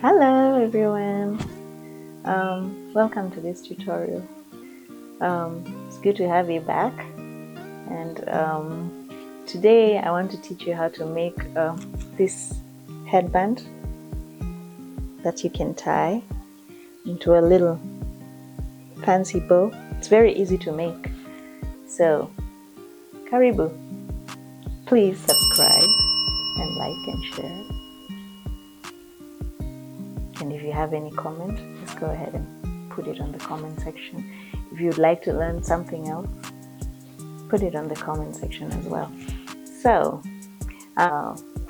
Hello everyone, welcome to this tutorial. It's good to have you back, and today I want to teach you how to make this headband that you can tie into a little fancy bow. It's very easy to make, so karibu. Please subscribe and like and share. And if you have any comment, just go ahead and put it on the comment section. If you'd like to learn something else, put it on the comment section as well. So,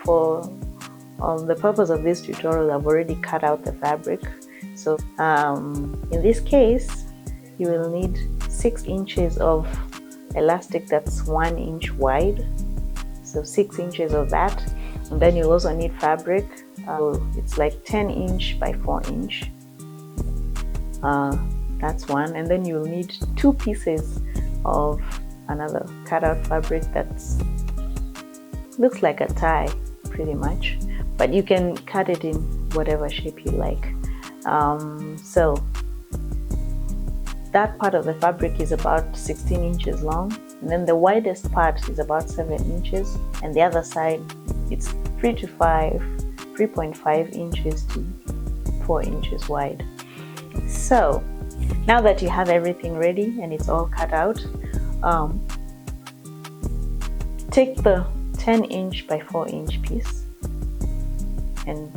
for the purpose of this tutorial, I've already cut out the fabric. So, in this case, you will need 6 inches of elastic that's 1 inch wide. So 6 inches of that. And then you'll also need fabric. It's like 10 inch by 4 inch. That's one. And then you'll need 2 pieces of another cutout fabric that's looks like a tie pretty much, but you can cut it in whatever shape you like. So that part of the fabric is about 16 inches long, and then the widest part is about 7 inches, and the other side it's 3.5 inches to 4 inches wide. So now that you have everything ready and it's all cut out, take the 10 inch by 4 inch piece and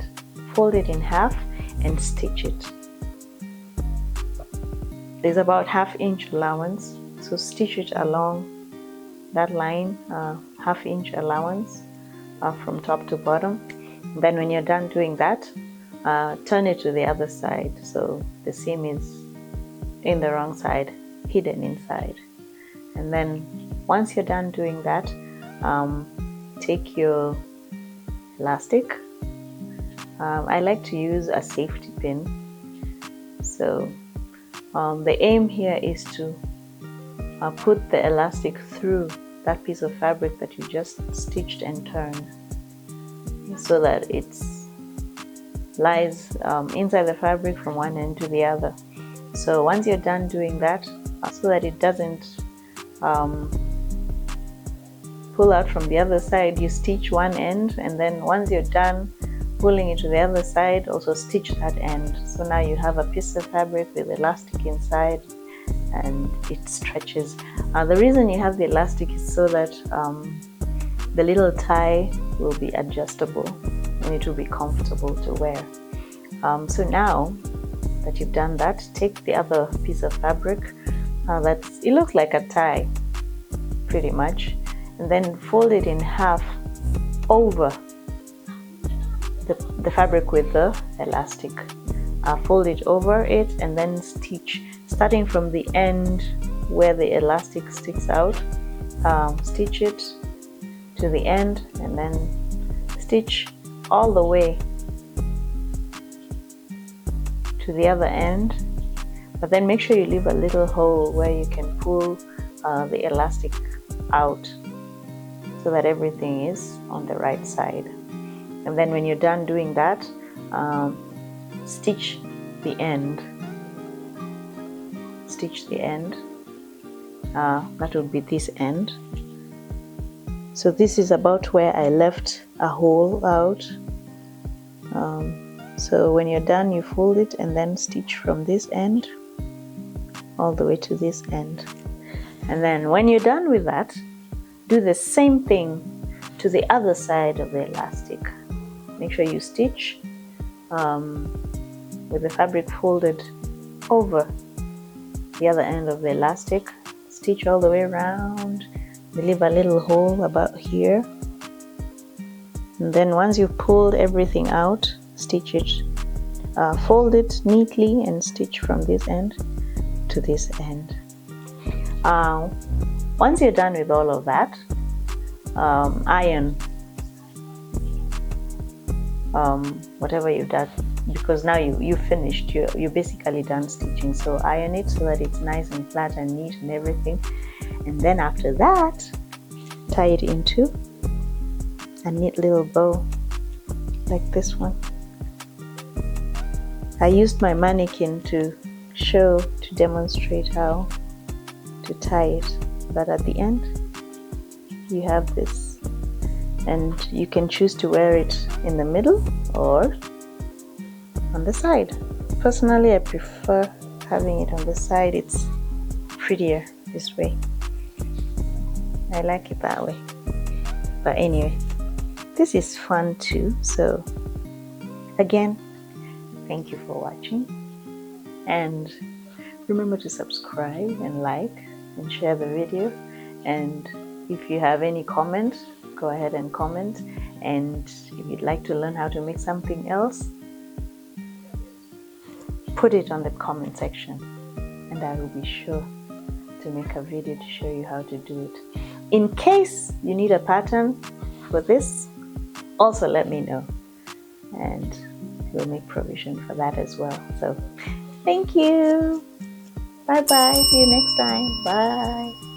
fold it in half and stitch it. There's about ½ inch allowance, so stitch it along that line, ½ inch allowance from top to bottom. Then when you're done doing that, turn it to the other side, so the seam is in the wrong side, hidden inside. And then once you're done doing that, take your elastic. I like to use a safety pin. So the aim here is to put the elastic through that piece of fabric that you just stitched and turned, so that it lies inside the fabric from one end to the other. So once you're done doing that, so that it doesn't pull out from the other side, you stitch one end, and then once you're done pulling it to the other side, also stitch that end. So now you have a piece of fabric with elastic inside, and it stretches. The reason you have the elastic is so that the little tie will be adjustable and it will be comfortable to wear. So now that you've done that, take the other piece of fabric it looks like a tie pretty much, and then fold it in half over the fabric with the elastic. Fold it over it and then stitch, starting from the end where the elastic sticks out. Stitch it to the end and then stitch all the way to the other end, but then make sure you leave a little hole where you can pull the elastic out so that everything is on the right side. And then when you're done doing that, stitch the end. Stitch the end. That would be this end. So this is about where I left a hole out. So when you're done, you fold it and then stitch from this end all the way to this end. And then when you're done with that, do the same thing to the other side of the elastic. Make sure you stitch with the fabric folded over the other end of the elastic. Stitch all the way around. Leave a little hole about here. And then once you've pulled everything out, stitch it, fold it neatly and stitch from this end to this end. Once you're done with all of that, iron whatever you've done, because now you finished, you're basically done stitching. So iron it so that it's nice and flat and neat and everything. And then after that, tie it into a neat little bow like this one. I used my mannequin to demonstrate how to tie it, but at the end you have this, and you can choose to wear it in the middle or on the side. Personally, I prefer having it on the side. It's prettier this way. I like it that way. But anyway, this is fun too. So again, thank you for watching, and remember to subscribe and like and share the video. And if you have any comments, go ahead and comment. And if you'd like to learn how to make something else, put it on the comment section, and I will be sure to make a video to show you how to do it. In case you need a pattern for this, also let me know, and we'll make provision for that as well. So thank you. Bye bye. See you next time. Bye.